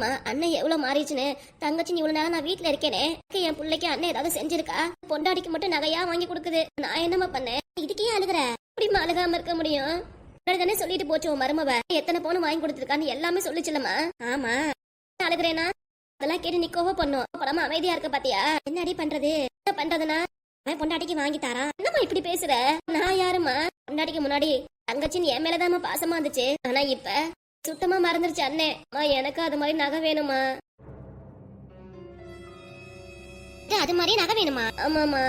பாருமா அண்ணன் எவ்வளவு மாறிச்சுன்னு. தங்கச்சி இவ்வளவு நேரம் நான் வீட்டுல இருக்கேனே, என் பிள்ளைக்கு அண்ணன் ஏதாவது செஞ்சிருக்கா? பொண்டாடிக்கு மட்டும் நகையா வாங்கி கொடுக்குது. நான் என்னமா பண்ணேன்? இதுக்கே அழுகுற? எப்படிமா அழுகாம இருக்க முடியும்? தானே சொல்லிட்டு போச்சு உன் மருமவ எத்தனை பவுன் வாங்கி கொடுத்துருக்கான்னு எல்லாமே சொல்லிச்சுலமா. ஆமா அழுகுறேனா? அதெல்லாம் கேட்டு நீ கோவம் பண்ணும். படமா அமைதியா இருக்க பாத்தியா? என்னடி பண்றது? என்ன பண்றதுன்னா அவன் பொண்டாட்டிக்கு வாங்கி தாரான். என்னம்மா இப்படி பேசுற? நான் யாருமா? பொண்டாட்டிக்கு முன்னாடி தங்கச்சின்னு என் மேலதாம்மா பாசமா இருந்துச்சு. ஆனா இப்ப சுத்தமா மறந்துருச்சு அண்ணே. எனக்கு அது மாதிரி நகை வேணுமா? அது மாதிரி நகை வேணுமா? ஆமாமா.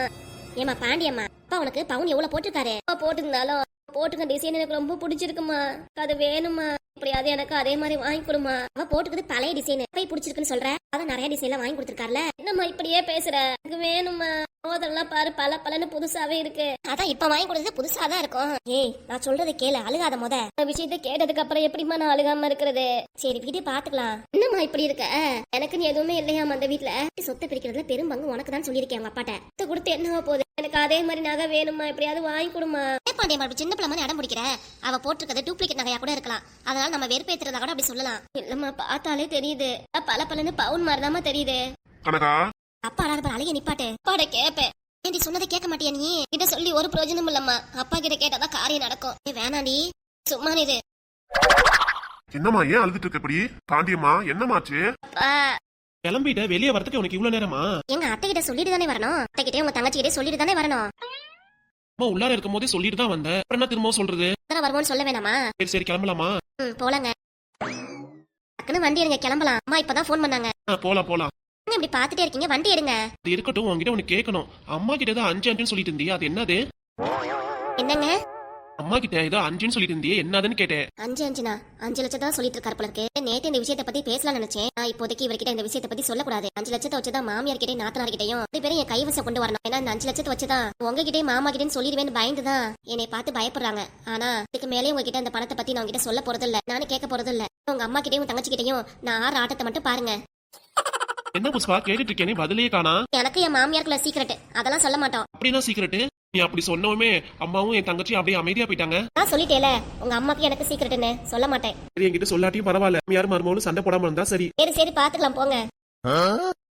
ஏமா பாண்டியம்மா, அப்பா உனக்கு பவுன் எவ்வளவு போட்டிருக்காரு? போட்டிருந்தாலும் போட்டுக்க டிசைன் எனக்கு ரொம்ப பிடிச்சிருக்குமா. அது வேணுமா? இப்படியாவது எனக்கு அதே மாதிரி வாங்கி கொடுமா. அவ போட்டுக்கிறது பழைய டிசைன் போய் பிடிச்சிருக்குன்னு சொல்ற. அதான் நிறைய டிசைன்ல வாங்கி கொடுத்துருக்காருல. என்னம்மா இப்படியே பேசுற? எனக்கு வேணுமா. மோதெல்லாம் பாரு பல பலன்னு புதுசாவே இருக்கு. அதான் இப்ப வாங்கி கொடுத்தது புதுசாதான் இருக்கும். ஏய் நான் சொல்றது கேளு, அழுகாத. முத விஷயத்த கேட்டதுக்கு அப்புறம் எப்படிமா நான் அழுகாம இருக்கிறது? சரி வீட்டு பாத்துக்கலாம். என்னம்மா இப்படி இருக்க? எனக்கு நீ எதுவுமே இல்லையாமா அந்த வீட்டுல. சொத்தை பிரிக்கிறதுல பெரும் பங்கு உனக்கு தான் சொல்லியிருக்கேன் உங்க அப்பாட்ட. கொடுத்து என்னவா போகுது? எனக்கு அதே மாதிரி நகை வேணுமா, எப்படியாவது வாங்கி கொடுமா. பாண்டியம்மா சின்ன பிள்ளை மாதிரி அடம் பிடிக்கிற. அவ போட்டிருக்கிறது டூப்ளிகேட் நகையா கூட இருக்கலாம். அதனால நம்ம வெறுப்பேத்துறதா கூட அப்படி சொல்லலாம். இல்லம்மா பார்த்தாலே தெரியுது, பல பலன்னு பவுன் மாதிரிதாம்மா தெரியுது. அப்பா அழாத அழகிய நிப்பாட்டு. அப்பாட கேப்பேன். ஏண்டி சொன்னதை கேட்க மாட்டியா நீ? கிட்ட சொல்லி ஒரு பிரயோஜனம் இல்லம்மா. அப்பா கிட்ட கேட்டாதான் காரியம் நடக்கும். வேணாண்டி சும்மா நீரு. என்னம்மா ஏன் அழுதுட்டு இருக்க இப்படி? பாண்டியம்மா என்னமாச்சு? கிளம்பிட்ட வெளியே வரதுக்கு உனக்கு இவ்வளவு நேரமா? எங்க அத்தை கிட்ட சொல்லிட்டு தானே வரணும். அத்தை கிட்டே உங்க தங்கச்சி கிட்டே சொல்லிட்டு தானே வரணும். அம்மா உள்ளார இருக்கும் போதே சொல்லிட்டு தான் வந்தேன். அப்புறம் என்ன திரும்பவும் சொல்றது? வருவோம்னு சொல்ல வேணாமா? சரி சரி கிளம்பலாமா? போலாங்க. டக்குன்னு வண்டி எடுங்க கிளம்பலாம். அம்மா இப்பதான் போன் பண்ணாங்க. போலாம் போலாம். இப்படி பாத்துட்டே இருக்கீங்க, வண்டி எடுங்க. அது இருக்கட்டும், உங்ககிட்ட உனக்கு கேட்கணும். அம்மா கிட்ட ஏதோ 5 5 சொல்லிட்டு இருந்தியே, அது என்னது? என்னங்க? அம்மா கிட்ட ஏதோ 5 சொல்லிட்டு இருந்தியே, என்னதுன்னு கேட்டேன். 5 5னா 5 லட்சம் தான் சொல்லிட்டு இருக்காரு போல இருக்கு. நேத்து இந்த விஷயத்தை பத்தி பேசலாம் நினைச்சேன். இப்போதைக்கு இவர்கிட்ட இந்த விஷயத்தை பத்தி சொல்லக்கூடாது. 5 லட்சத்தை வச்சுதான் மாமியார் கிட்டே நாத்தனார் கிட்டையும் ரெண்டு பேரும் என் கைவசம் கொண்டு வரணும். ஏன்னா இந்த 5 லட்சத்தை வச்சுதான் உங்ககிட்டே மாமா கிட்டே சொல்லிடுவேன்னு பயந்துதான் என்னை பார்த்து பயப்படுறாங்க. ஆனா இதுக்கு மேலே உங்ககிட்ட இந்த பணத்தை பத்தி நான் உங்ககிட்ட சொல்ல போறது இல்ல, நானும் கேட்க போறது இல்ல. உங்க அம்மா கிட்டையும் தங்கச்சி கிட்டையும் நான் ஆறு ஆட்டத்தை மட்டும் பாருங்க. என்ன புஷ்பா கேட்டுட்டு இருக்கேனே பதிலே காணா? எனக்கு என் மாமியாருக்குள்ள சீக்ரெட், அதெல்லாம் சொல்ல மாட்டோம். அப்படின்னா சீக்ரெட்? நீ அப்படி சொன்னவுமே அம்மாவும் என் தங்கச்சி அப்படியே அமைதியா போயிட்டாங்க. நான் சொல்லிட்டேல உங்க அம்மாக்கு எனக்கு சீக்ரெட்னு சொல்ல மாட்டேன். சரி என்கிட்ட சொல்லாட்டியும் பரவாயில்ல. யார் மருமகளும் சண்டை போடாம இருந்தா சரி. சரி சரி பாத்துக்கலாம் போங்க.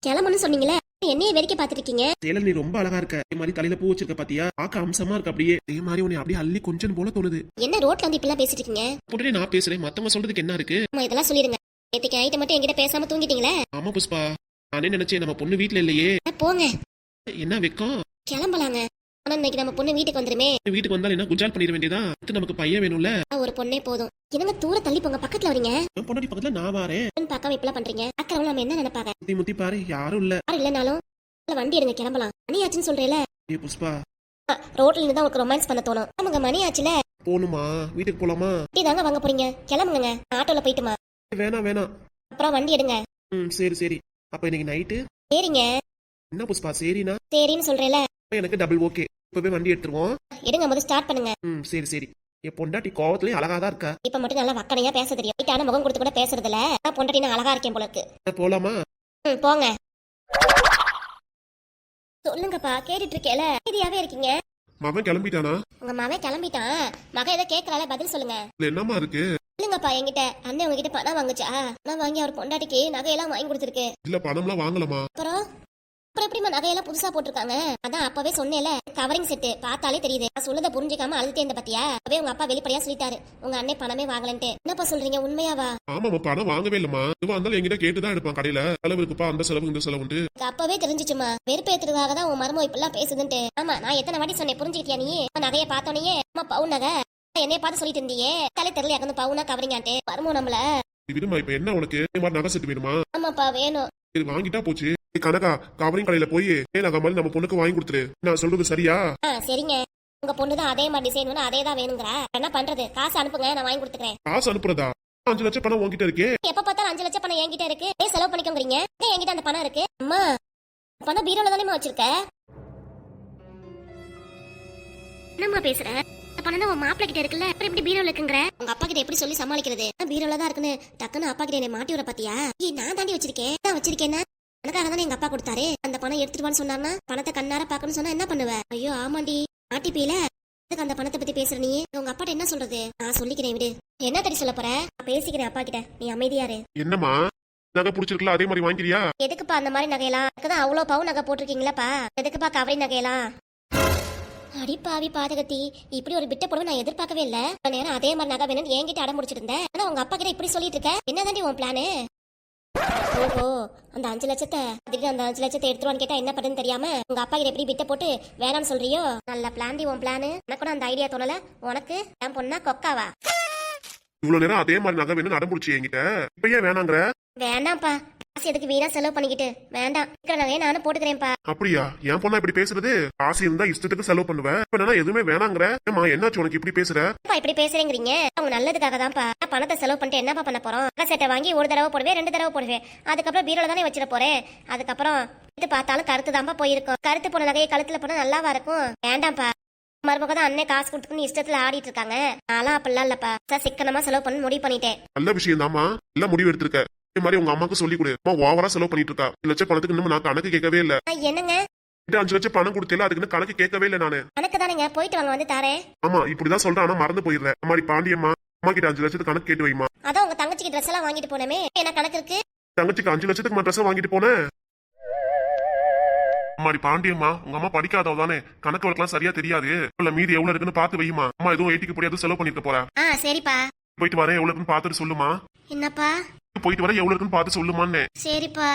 கிளம்புன்னு சொன்னீங்களே, என்னைய வேடிக்கை பாத்துட்டு இருக்கீங்க? சேலல் நீ ரொம்ப அழகா இருக்க. இதே மாதிரி தலையில பூ வச்சிருக்க பாத்தியா? பார்க்க அம்சமா இருக்கு. அப்படியே இதே மாதிரி உன்னை அப்படியே அள்ளி கொஞ்சம் போல தோணுது. என்ன ரோட்ல வந்து இப்பெல்லாம் பேசிட்டு இருக்கீங்க? உடனே நான் பேசுறேன், மத்தவங்க சொல்றதுக்கு என்ன இருக்கு? இதெல்லாம் சொல்லிடுங்க. நேத்துக்கு நைட்டு மட்டும் என்கிட்ட பேசாம தூங்கிட்டீங்களே. ஆமா புஷ்பா, நானே நினைச்சேன் நம்ம பொண்ணு வீட்டுல இல்லையே. போங்க. என்ன வெக்கம்? கிளம்பலாங்க. ஆனா இன்னைக்கு நம்ம பொண்ணு வீட்டுக்கு வந்துருமே. வீட்டுக்கு வந்தாலும் என்ன குஜால் பண்ணிட வேண்டியதா? நமக்கு பையன் வேணும்ல. ஒரு பொண்ணே போதும். என்னங்க தூர தள்ளி போங்க, பக்கத்துல வரீங்க. பொண்ணாடி பக்கத்துல நான் வரேன். பார்க்காம இப்பெல்லாம் பண்றீங்க. அக்கறவங்க நம்ம என்ன நினைப்பாங்க? முத்தி முத்தி பாரு, யாரும் இல்ல. யாரும் இல்லனாலும் வண்டி எடுங்க கிளம்பலாம். மணி ஆச்சுன்னு சொல்றேல. ஏ புஷ்பா, ரோட்ல இருந்து தான் உங்களுக்கு ரொமான்ஸ் பண்ண தோணும். நமக்கு மணி ஆச்சுல. போணுமா? வீட்டுக்கு போலாமா? டீ தாங்க வாங்க போறீங்க. கிளம்புங்க. ஆட்டோல போயிட்டுமா? வேணாம் வேணாம். அப்புறம் வண்டி எடுங்க. சரி சரி. அப்ப இன்னைக்கு நைட்டு சரிங்க. என்ன புஷ்பா சரினா? சரின்னு சொல்றேல. எனக்கு டபுள் ஓகே. இப்பவே வண்டி எடுத்துருவோம். எடுங்க, முதல்ல ஸ்டார்ட் பண்ணுங்க. சரி சரி. என் பொண்டாட்டி கோவத்துலயும் அழகாதான் இருக்கா. இப்ப மட்டும் நல்லா வக்கனையா பேச தெரியும். வீட்டான முகம் கொடுத்து கூட பேசுறதுல பொண்டாட்டி நான் அழகா இருக்கேன் போல இருக்கு. போலாமா? போங்க. சொல்லுங்கப்பா, கேட்டுட்டு இருக்கேல. அமைதியாவே இருக்கீங்க. மகன் கிளம்பிட்டானா? உங்க மகன் கிளம்பிட்டான். மகன் ஏதோ கேக்குறால, பதில் சொல்லுங்க. என்னமா இருக்கு? இல்லங்கப்பா, என்கிட்ட அண்ணன் உங்ககிட்ட பணம் வாங்குச்சா? நான் வாங்கி அவர் பொண்டாட்டிக்கு நகையெல்லாம் வாங்கி கொடுத்துருக்கு. இல்ல பணம்லாம் வாங்கலாமா? அப்புறம் எப்படிமா நகையெல்லாம் புதுசா போட்டிருக்காங்க? அதான் அப்பவே சொன்னேல, கவரிங் செட்டு பார்த்தாலே தெரியுது. நான் சொல்லத புரிஞ்சுக்காம அழுதுட்டே இருந்த பத்தியா? அப்பவே உங்க அப்பா வெளிப்படையா சொல்லிட்டாரு உங்க அண்ணன் பணமே வாங்கலன்ட்டு. என்னப்பா சொல்றீங்க, உண்மையாவா? ஆமாமா, பணம் வாங்கவே இல்லமா. இதுவா இருந்தாலும் என்கிட்ட கேட்டுதான் எடுப்பான் கடையில. செலவு இருக்குப்பா, அந்த செலவு இந்த செலவு உண்டு. அப்பவே தெரிஞ்சிச்சுமா. வெறுப்பேத்துறதுக்காக தான் உன் மருமோ இப்பெல்லாம் பேசுதுன்ட்டு. ஆமா, நான் எத்தனை வாட்டி சொன்னேன், புரிஞ்சுக்கிட்டியா நீ? நகைய பார்த்தோன்னே அம்மா பவுன் நகை என்னைய பார்த்து சொல்லிட்டு இருந்தியே. தலை தெரியல யாரு பவுனா கவரிங்கான்ட்டு. மருமோ நம்மள விடுமா. இப்ப என்ன உனக்கு நகை செட்டு வேணுமா? ஆமாப்பா வேணும். இது வாங்கிட்டா போச்சு. கனகா, கவரிங் கடையில போய் நகை மாதிரி நம்ம பொண்ணுக்கு வாங்கி கொடுத்துரு. நான் சொல்றது சரியா? சரிங்க. உங்க பொண்ணுதான் அதே மாதிரி டிசைன் வேணும், அதே தான் வேணுங்கிற. என்ன பண்றது? காசு அனுப்புங்க, நான் வாங்கி கொடுத்துக்கிறேன். காசு அனுப்புறதா? 5 லட்சம் பணம் உங்ககிட்ட இருக்கே. எப்ப பார்த்தாலும் 5 லட்சம் பணம் என்கிட்ட இருக்கு. செலவு பண்ணிக்கோங்கறீங்க. என்கிட்ட அந்த பணம் இருக்கு. அம்மா, பணம் பீரோல தானே வச்சிருக்க. என்னம்மா பேசுற? அந்த பணம் தான் உன் மாப்பிள்ள கிட்ட இருக்குல்ல, அப்புறம் எப்படி பீரோல இருக்குங்கற? உங்க அப்பா கிட்ட எப்படி சொல்லி சமாளிக்கிறது? பீரோல தான் இருக்குன்னு டக்குன்னு அப்பா கிட்ட என்னை மாட்டி வர பாத்தியா? நான் தாண்டி வச்சிருக்கேன். நான் வச்சிருக்கேன்னா எனக்காக தானே எங்க அப்பா கொடுத்தாரு. அந்த பணம் எடுத்துட்டு சொன்னார்னா பணத்தை கண்ணார பாக்கணும்னு சொன்னா என்ன பண்ணுவ? ஐயோ ஆமாண்டி, மாட்டிப்பீல. அந்த பணத்தை பத்தி பேசுற நீ உங்க அப்பாட்ட என்ன சொல்றது? நான் சொல்லிக்கிறேன், விடு. என்ன தடி சொல்ல போற? நான் பேசிக்கிறேன் அப்பா கிட்ட, நீ அமைதியாரு. என்னமா நகை பிடிச்சிருக்கல அதே மாதிரி வாங்கிக்கிறியா? எதுக்குப்பா அந்த மாதிரி நகையெல்லாம்? அதுக்குதான் அவ்வளோ பவுன் நகை போட்டிருக்கீங்களாப்பா, எதுக்குப்பா கவரி நகையெல்லாம்? அடி பாவி பாதகத்தி, இப்படி ஒரு பிட்ட போடுவே நான் எதிர்பார்க்கவே இல்ல. இவ்வளவு நேரம் அதே மாதிரி நகை வேணும்னு என்கிட்ட அடம் முடிச்சிட்டு இருந்தேன். ஆனா உங்க அப்பா கிட்ட இப்படி சொல்லிட்டு இருக்க, என்னதாண்டி உன் பிளானு? ஓஹோ, அந்த 5 லட்சத்தை திடீர்னு அந்த 5 லட்சத்தை எடுத்துருவான்னு கேட்டா என்ன பண்ணுன்னு தெரியாம உங்க அப்பா கிட்ட எப்படி பிட்ட போட்டு வேணாம்னு சொல்றியோ? நல்ல பிளான்டி உன் பிளானு. எனக்கு கூட அந்த ஐடியா தோணல. உனக்கு என் பொண்ணா கொக்காவா? இவ்வளவு நேரம் அதே மாதிரி நகை வேணும்னு அடம்பிடிச்சு என்கிட்ட, இப்ப ஏன் வேணாங்கிற? வேண்டாம்ப்பா, காசு எதுக்கு வீணா செலவு பண்ணிக்கிட்டு? வேண்டாம், இருக்கிற நகையை நானும் போட்டுக்கிறேன்ப்பா. அப்படியா? என் பொண்ணா இப்படி பேசுறது? காசு இருந்தா இஷ்டத்துக்கு செலவு பண்ணுவேன், இப்ப என்ன எதுவுமே வேணாங்கிற? ஏம்மா என்னாச்சு உனக்கு இப்படி பேசுற? அப்பா இப்படி பேசுறீங்க? அவங்க நல்லதுக்காக தான்ப்பா. பணத்தை செலவு பண்ணிட்டு என்னப்பா பண்ண போறோம்? நகை செட்டை வாங்கி ஒரு தடவை போடுவேன், 2 தடவை போடுவேன், அதுக்கப்புறம் பீரோல தானே வச்சிட போறேன். அதுக்கப்புறம் இது பார்த்தாலும் கருத்து தான்ப்பா போயிருக்கும். கருத்து போன நகையை கழுத்துல போனா நல்லாவா இருக்கும்? வேண்டாம்ப்பா. மருமக தான் அண்ணன் காசு கொடுத்துன்னு இஷ்டத்துல ஆடிட்டு இருக்காங்க. நான்லாம் அப்படிலாம் இல்லப்பா. சிக்கனமா செலவு பண்ண முடிவு பண்ணிட்டேன். நல்ல விஷயம் தாமா, நல்ல முடிவு எடுத்திருக்க. இதே மாதிரி உங்க அம்மாக்கு சொல்லி கொடு. அம்மா ஓவரா செலவு பண்ணிட்டு இருக்கா. 2 லட்சம் பணத்துக்கு இன்னும் நான் கணக்கு கேட்கவே இல்ல. என்னங்க 5 லட்சம் பணம் கொடுத்தல, அதுக்கு இன்னும் கணக்கு கேட்கவே இல்ல நானு. கணக்கு தானேங்க, போயிட்டு வாங்க வந்து தாரேன். ஆமா இப்படிதான் சொல்றேன், ஆனா மறந்து போயிடுறேன். அம்மாடி பாண்டியம்மா, அம்மா கிட்ட 5 லட்சத்துக்கு கணக்கு கேட்டு வைமா. அதான் உங்க தங்கச்சிக்கு ட்ரெஸ் எல்லாம் வாங்கிட்டு போனமே, என்ன கணக்கு இருக்கு? தங்கச்சிக்கு 5 லட்சத்துக்கு ட்ரெஸ் வாங்கிட்டு போனேன். அம்மாடி பாண்டியம்மா, உங்க அம்மா படிக்காதவ தானே, கணக்கு வழக்கெல்லாம் சரியா தெரியாது. இல்ல மீதி எவ்வளவு இருக்குன்னு பாத்து வைமா. அம்மா எதுவும் 80க்கு போய் செலவு பண்ணிட்டு போறேன். சரிப்பா. போயிட்டு வரேன், எவ்வளவு இருக்குன்னு பாத்துட்டு சொல்லுமா. என்னப்பா? போயிட்டு வர எவ்வளவு இருக்குன்னு பாத்து சொல்லுமான்னு. சரிப்பா.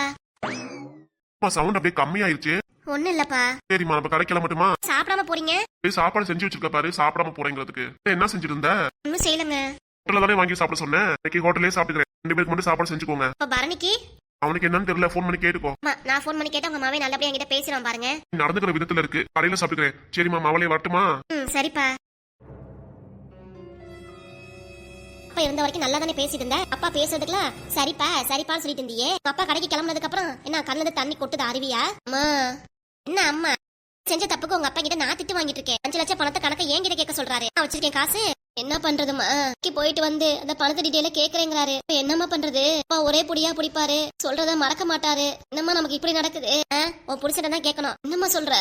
சவுண்ட் அப்படியே கம்மியாயிருச்சு. ஒண்ணு இல்லப்பா. சரிம்மா, நம்ம கடைக்கு கிளம்பட்டுமா? சாப்பிடாம போறீங்க? சாப்பாடு செஞ்சு வச்சிருக்க பாரு, சாப்பிடாம போறேங்கிறதுக்கு. என்ன செஞ்சிருந்த? ஒண்ணும் செய்யலங்க. ஹோட்டல்ல தானே வாங்கி சாப்பிட சொன்னேன். இன்னைக்கு ஹோட்டல்லே சாப்பிட்டுக்கிறேன். 2 பேருக்கு மட்டும் சாப்பாடு செஞ்சுக்கோங்க. இப்ப பரணிக்கு அவனுக்கு என்னன்னு தெரியல, போன் பண்ணி கேட்டுக்கோ. நான் போன் பண்ணி கேட்டா உங்க மாவே நல்லபடியா என்கிட்ட பேசுறான் பாருங்க. நடந்துக்கிற விதத்துல இருக்கு. கடையில சாப்பிட்டுக்கிறேன். சரிம்மா, மாவளே வரட்டுமா? சரிப்பா. அப்பா இருந்த வரைக்கும் நல்லா தானே பேசிட்டு இருந்த. அப்பா பேசுறதுக்குலாம் சரிப்பா சரிப்பான்னு சொல்லிட்டு இருந்தியே. அப்பா கடைக்கு கிளம்புனதுக்கு அப்புறம் என்ன கண்ணுல தண்ணி கொட்டுது அருவியா? அம்மா என்ன அம்மா செஞ்ச தப்புக்கு உங்க அப்பா கிட்ட நான் திட்டு வாங்கிட்டு இருக்கேன். 5 லட்சம் பணத்தை கணக்க என்கிட்ட கேட்க சொல்றாரு. நான் வச்சிருக்கேன் காசு, என்ன பண்றதுமா? போயிட்டு வந்து அந்த பணத்தை டீட்டெயில கேக்குறேங்கிறாரு. என்னம்மா பண்றது? அப்பா ஒரே புடியா பிடிப்பாரு, சொல்றத மறக்க மாட்டாரு. என்னம்மா நமக்கு இப்படி நடக்குது? உன் புருஷன் தான் கேட்கணும். என்னம்மா சொல்ற?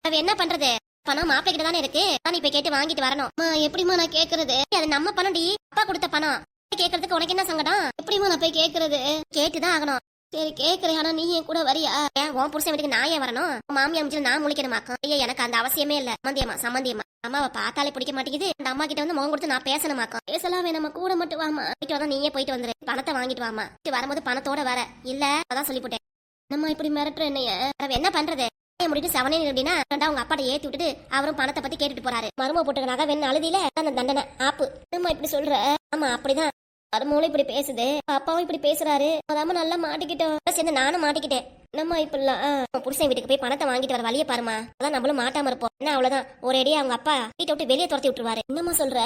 அவ என்ன பண்றது? பணம் மாப்பிள்ளை கிட்ட தானே இருக்கு. நான் இப்ப கேட்டு வாங்கிட்டு வரணும். எப்படிமா நான் கேக்குறது? அது நம்ம பணம் டி, அப்பா கொடுத்த பணம். கேக்குறதுக்கு உனக்கு என்ன சங்கடம்? எப்படிமா நான் போய் கேக்குறது? கேட்டுதான் ஆகணும். சரி கேக்குறேன், ஆனா நீ என் கூட வரியா? உன் புருஷன் வீட்டுக்கு நான் ஏன் வரணும்? மாமியா முடிச்சு நான் முழிக்கணுமாக்கும்? ஐயா எனக்கு அந்த அவசியமே இல்ல. சம்மந்தியம்மா அம்மாவை பார்த்தாலே பிடிக்க மாட்டேங்குது. அந்த அம்மா கிட்ட வந்து முகம் கொடுத்து நான் பேசணுமாக்கும். பேசலாம் வேணாமா, கூட மட்டும் வாமா. போயிட்டு வந்தா நீயே போயிட்டு வந்துரு. பணத்தை வாங்கிட்டு வாமா. வரும்போது பணத்தோட வர இல்ல, அதான் சொல்லி போட்டேன். நம்ம இப்படி மிரட்டுற என்னைய என்ன பண்றது? முடிட்டு 7 அப்படின்னா உங்க அப்பாட்ட ஏத்தி விட்டுட்டு அவரும் பணத்தை பத்தி கேட்டுட்டு போறாரு. மரும போட்டு நகை வேணும் அழுதியில அந்த தண்டனை ஆப்பு. நம்ம இப்படி சொல்ற? ஆமா அப்படிதான். மருமகளும் இப்படி பேசுது, அப்பாவும் இப்படி பேசுறாரு. அதாம நல்லா மாட்டிக்கிட்டோம். சேர்ந்து நானும் மாட்டிக்கிட்டேன். நம்ம இப்பெல்லாம் புருஷன் வீட்டுக்கு போய் பணத்தை வாங்கிட்டு வர வழிய பாருமா. அதான் நம்மளும் மாட்டாம இருப்போம். என்ன அவ்வளவுதான், ஒரு அடியா அவங்க அப்பா வீட்டை விட்டு வெளியே துரத்தி விட்டுருவாரு. என்னமா சொல்ற?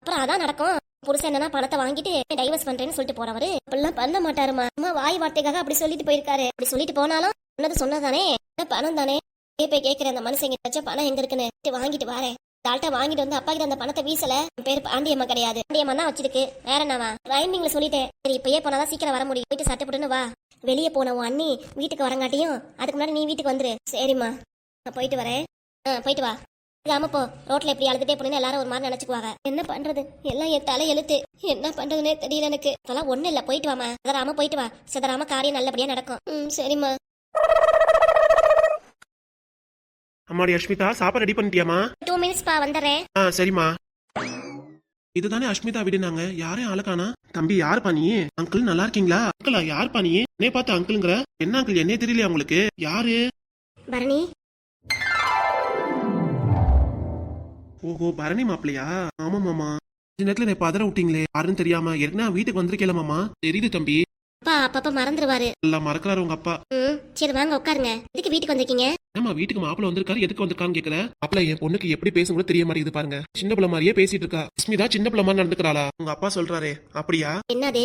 அப்புறம் அதான் நடக்கும். புருஷன் என்னன்னா பணத்தை வாங்கிட்டு டைவர்ஸ் பண்றேன்னு சொல்லிட்டு போறவரு அப்படிலாம் பண்ண மாட்டாருமா. அம்மா வாய் வார்த்தைக்காக அப்படி சொல்லிட்டு போயிருக்காரு. அப்படி சொல்லிட்டு போனாலும் சொன்னதானே, பணம் தானே. போய் கேட்கிறேன் அந்த மனுஷங்க வச்ச பணம் எங்க இருக்குன்னு வாங்கிட்டு வரேன். தால்ட்டா வாங்கிட்டு வந்து அப்பா கிட்ட அந்த பணத்தை வீசல. பேரு பாண்டியம்மா கிடையாது, பாண்டியம்மா தான் வச்சிருக்கு. வேற என்னவா? ரைமிங்ல சொல்லிட்டேன். சரி இப்பயே போனாதான் சீக்கிரம் வர முடியும். போயிட்டு சட்டை போட்டுன்னு வா. வெளியே போன உன் அண்ணி வீட்டுக்கு வரங்காட்டியும் அதுக்கு முன்னாடி நீ வீட்டுக்கு வந்துரு. சரிம்மா, நான் போயிட்டு வரேன். போயிட்டு வா. இல்லாம போ. ரோட்ல எப்படி அழுதுட்டே போனேன்னு எல்லாரும் ஒரு மாதிரி நினைச்சுக்குவாங்க. என்ன பண்றது? எல்லாம் என் தலை எழுத்து. என்ன பண்றதுன்னே தெரியல எனக்கு. அதெல்லாம் ஒண்ணு இல்ல, போயிட்டு வாமா. சிதறாம போயிட்டு வா. சிதறாம காரியம் நல்லபடியா நடக்கும். சரிம்மா. அம்மாடி அஷ்மிதா, சாப்பாடு ரெடி பண்ணிட்டியாமா? 2 minutes பா, வந்துடுறேன். சரிம்மா. இதுதானே அஷ்மிதா வீடுனாங்க. யாரையும் ஆளக்கானா? தம்பி யாருப்பா நீ? அங்கிள் நல்லா இருக்கீங்களா? அங்கிளா? யாருப்பா நீ? என்னைய பார்த்து அங்கிள்ங்கிற? என்ன அங்கிள் என்னைய தெரியலையா உங்களுக்கு? யாரு? பரணி. ஓஹோ, பரணி மாப்பிளையா? ஆமா மாமா. இந்த நேரத்துல என்ன பதற விட்டீங்களே, யாருன்னு தெரியாம. ஏற்கனவே வீட்டுக்கு வந்திருக்கேல மாமா. தெரியுது தம்பி. அப்பா அப்பப்ப மறந்துடுவாரு. எல்லாம் மறக்கிறாரு உங்க அப்பா. சரி வாங்க உட்காருங்க. எதுக்கு வீட்டுக்கு வந்திருக்கீங்க? ஏமா வீட்டுக்கு மாப்பிள்ள வந்திருக்காரு, எதுக்கு வந்திருக்கான்னு கேக்குற? மாப்பிள்ள என் பொண்ணுக்கு எப்படி பேசும் கூட தெரிய மாட்டேங்குது பாருங்க. சின்ன பிள்ளை மாதிரியே பேசிட்டு இருக்கா. அஸ்மிதா சின்ன பிள்ளை மாதிரி நடந்துக்கிறாளா? உங்க அப்பா சொல்றாரே, அப்படியா? என்னது?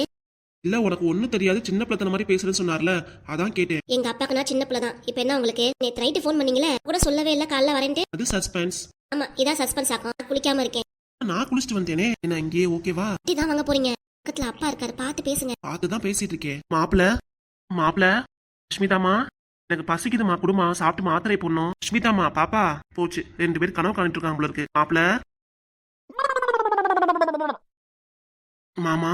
இல்ல உனக்கு ஒண்ணும் தெரியாது, சின்ன பிள்ளை மாதிரி பேசுறேன்னு சொன்னார்ல, அதான் கேட்டேன். எங்க அப்பாக்கு நான் சின்ன பிள்ளை தான். இப்ப என்ன உங்களுக்கு? நேத்து நைட்டு போன் பண்ணீங்களே, கூட சொல்லவே இல்ல காலைல வரேன்ட்டு. அது சஸ்பென்ஸ். ஆமா, இதான் சஸ்பென்ஸ் ஆகும். குளிக்காம இருக்கேன். நான் குளிச்சுட்டு வந்தேனே, என்ன இங்கேயே ஓகேவா? இதான் வாங்க போறீங்க. பக்கத்துல அப்பா இருக்காரு, பாத்து பேசுங்க. பார்த்துதான் பேசிட்டு இருக்கேன். மாப்பிள்ள அஷ்மிதாமா, எனக்கு பசிக்குதுமா, குடுமா, சாப்பிட்டு மாத்திரை போடணும். அஷ்மிதாமா பாப்பா போச்சு. 2 பேர் கனவு காணிட்டு இருக்காங்க போல இருக்கு. மாப்பிள்ள மாமா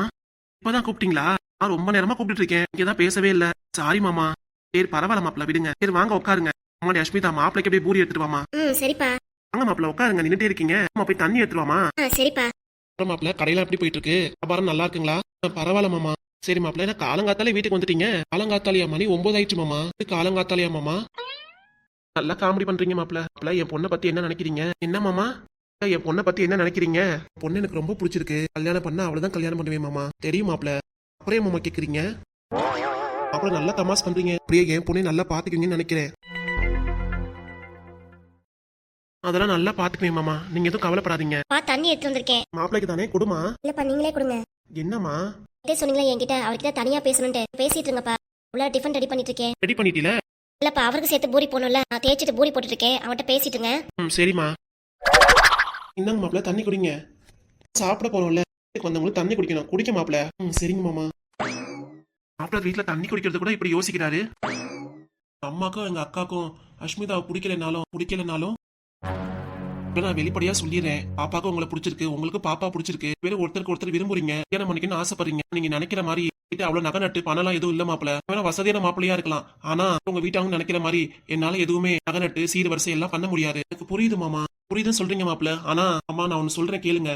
இப்பதான் கூப்பிட்டீங்களா? நான் ரொம்ப நேரமா கூப்பிட்டு இருக்கேன், இங்க தான் பேசவே இல்ல. சாரி மாமா. சரி பரவாயில்ல மாப்பிள்ள, விடுங்க. சரி வாங்க உட்காருங்க. அம்மாடி அஷ்மிதா, மாப்பிளைக்கு அப்படியே பூரி எடுத்துட்டு வாமா. சரிப்பா. வாங்க மாப்பிள்ள உட்காருங்க, நின்னுட்டே இருக்கீங்க. அம்மா போய் தண்ணி எடுத்துட்டு வாமா. சரிப்பா. அப்புறம் மாப்பிள்ள, கடையில எப்படி போயிட்டு இருக்கு? வியாபாரம் நல்லா இருக்குங்களா? பரவாயில்ல மாமா. சரி மாப்பிள்ள, என்ன காலங்காத்தாலே வீட்டுக்கு வந்துட்டீங்க? காலங்காத்தாலியா? மணி 9 ஆயிடுச்சு மாமா. காலங்காத்தாலியா மாமா? நல்லா காமெடி பண்றீங்க மாப்பிள்ள. மாப்பிள்ள, என் பொண்ணை பத்தி என்ன நினைக்கிறீங்க? என்ன மாமா? என் பொண்ணை பத்தி என்ன நினைக்கிறீங்க? பொண்ணு எனக்கு ரொம்ப பிடிச்சிருக்கு. கல்யாணம் பண்ணா அவ்வளவுதான் கல்யாணம் பண்ணுவேன் மாமா. தெரியும் மாப்பிள்ள. அப்புறம் ஏன் மாமா கேக்குறீங்க? அப்புறம் நல்லா தமாஸ் பண்றீங்க. அப்படியே என் பொண்ணை நல்லா பாத்துக்குவீங்கன்னு நினைக்கிறேன். அதெல்லாம் நல்லா பாத்துக்குவேன் மாமா, நீங்க எதுவும் கவலைப்படாதீங்க. தண்ணி எடுத்து வந்திருக்கேன். மாப்பிளைக்கு தானே, கொடுமா. இல்லப்பா நீங்களே கொடுங்க. என்னம்மா? இதே சொன்னீங்களா என்கிட்ட, அவர்கிட்ட தனியா பேசணும்ட்டு. பேசிட்டு இருங்கப்பா. உள்ள டிஃபன் ரெடி பண்ணிட்டு இருக்கேன். ரெடி பண்ணிட்டீல? இல்லப்பா அவருக்கு சேர்த்து பூரி போடணும்ல, நான் தேய்ச்சிட்டு பூரி போட்டுட்டு இருக்கேன். அவன்கிட்ட பேசிட்டுங்க. சரிம்மா. இந்தாங்க மாப்பிள்ள, தண்ணி குடிங்க. சாப்பிட போறோம்ல, வந்தவங்களுக்கு தண்ணி குடிக்கணும். குடிக்க மாப்பிள்ள. சரிங்க மாமா. மாப்பிள்ள வீட்டுல தண்ணி குடிக்கிறது கூட இப்படி யோசிக்கிறாரு. அம்மாக்கும் எங்க அக்காக்கும் அஷ்மிதாவை பிடிக்கலனாலும் நான் வெளிப்படையா சொல்லிடுறேன். பாப்பாக்கு உங்களை பிடிச்சிருக்கு, உங்களுக்கு பாப்பா பிடிச்சிருக்கு. வேற ஒருத்தருக்கு ஒருத்தர் விரும்புறீங்க, கல்யாணம் பண்ணிக்கணும்னு ஆசைப்படுறீங்க. நீங்க நினைக்கிற மாதிரி அவ்வளவு நகை நட்டு பணம்லாம் எதுவும் இல்ல மாப்பிள்ள. வேணா வசதியான மாப்பிள்ளையா இருக்கலாம், ஆனா உங்க வீட்டாங்க நினைக்கிற மாதிரி என்னால எதுவுமே நகை நட்டு சீர் வரிசை எல்லாம் பண்ண முடியாது. எனக்கு புரியுது மாமா, புரியுதுன்னு சொல்றீங்க மாப்பிள்ள. ஆனா அம்மா, நான் ஒன்னு சொல்றேன் கேளுங்க.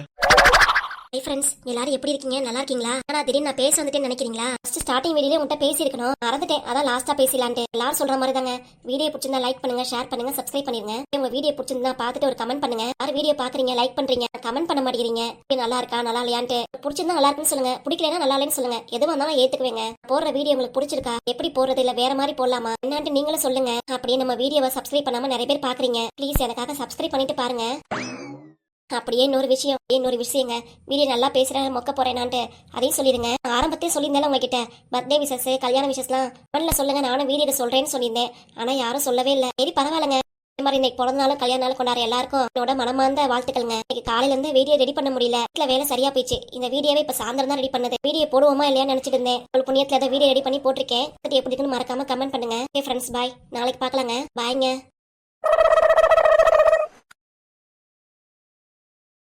ஹை ஃப்ரெண்ட்ஸ், எல்லாரும் எப்படி இருக்கீங்க? நல்லா இருக்கீங்களா? ஆனா திடீர்னு நான் பேச வந்துட்டேன்னு நினைக்கிறீங்களா? ஃபர்ஸ்ட் ஸ்டார்டிங் வீடியோல உன்கிட்ட பேசியிருக்கணும், மறந்துட்டேன். அதான் லாஸ்டா பேசலான்ட்டு. எல்லாரும் சொல்ற மாதிரி தாங்க. வீடியோ பிடிச்சிருந்தா லைக் பண்ணுங்க, ஷேர் பண்ணுங்க, சப்ஸ்கிரைப் பண்ணிருங்க. உங்க வீடியோ பிடிச்சிருந்தா பார்த்துட்டு ஒரு கமெண்ட் பண்ணுங்க. யாரும் வீடியோ பாக்குறீங்க, லைக் பண்றீங்க, கமெண்ட் பண்ண மாட்டேங்கிறீங்க. நல்லா இருக்கா நல்லா இல்லையான்ட்டு. பிடிச்சிருந்தா நல்லா இருக்குன்னு சொல்லுங்க, பிடிக்கலன்னா நல்லா இல்லைன்னு சொல்லுங்க. எதுவும் வந்தாலும் ஏத்துக்குவேங்க. போடுற வீடியோ உங்களுக்கு பிடிச்சிருக்கா, எப்படி போடுறது, இல்ல வேற மாதிரி போடலாமா என்னன்ட்டு நீங்களும் சொல்லுங்க. அப்படியே நம்ம வீடியோவை சப்ஸ்கிரைப் பண்ணாம நிறைய பேர் பாக்குறீங்க, ப்ளீஸ் எனக்காக சப்ஸ்கிரைப் பண்ணிட்டு பாருங்க. அப்படியே இன்னொரு விஷயங்க, வீடியோ நல்லா பேசுறேன் மொக்க போறேனான்ட்டு அதையும் சொல்லிடுங்க. ஆரம்பத்தையே சொல்லியிருந்தேன் உங்ககிட்ட, பர்த்டே விஷஸ் கல்யாண விஷஸ்லாம் பண்ணல சொல்லுங்க, நானும் வீடியோ சொல்றேன்னு சொல்லியிருந்தேன். ஆனா யாரும் சொல்லவே இல்லை. சரி பரவாயில்லங்க. இந்த மாதிரி இன்னைக்கு பிறந்த நாளும் கல்யாண நாள் கொண்டாடுற எல்லாருக்கும் என்னோட மனமார்ந்த வாழ்த்துக்கள்ங்க. இன்னைக்கு காலையில இருந்து வீடியோ ரெடி பண்ண முடியல, வீட்டுல வேலை சரியா போயிடுச்சு. இந்த வீடியோவை இப்ப சாயந்தரம் தான் ரெடி பண்ணது. வீடியோ போடுவோமா இல்லையான்னு நினைச்சிட்டு இருந்தேன். ஒரு புண்ணியத்துல வீடியோ ரெடி பண்ணி போட்டிருக்கேன். எப்படி இருக்குன்னு மறக்காம கமெண்ட் பண்ணுங்க. ஓகே ஃப்ரெண்ட்ஸ், பாய். நாளைக்கு பார்க்கலாங்க. பாய்ங்க.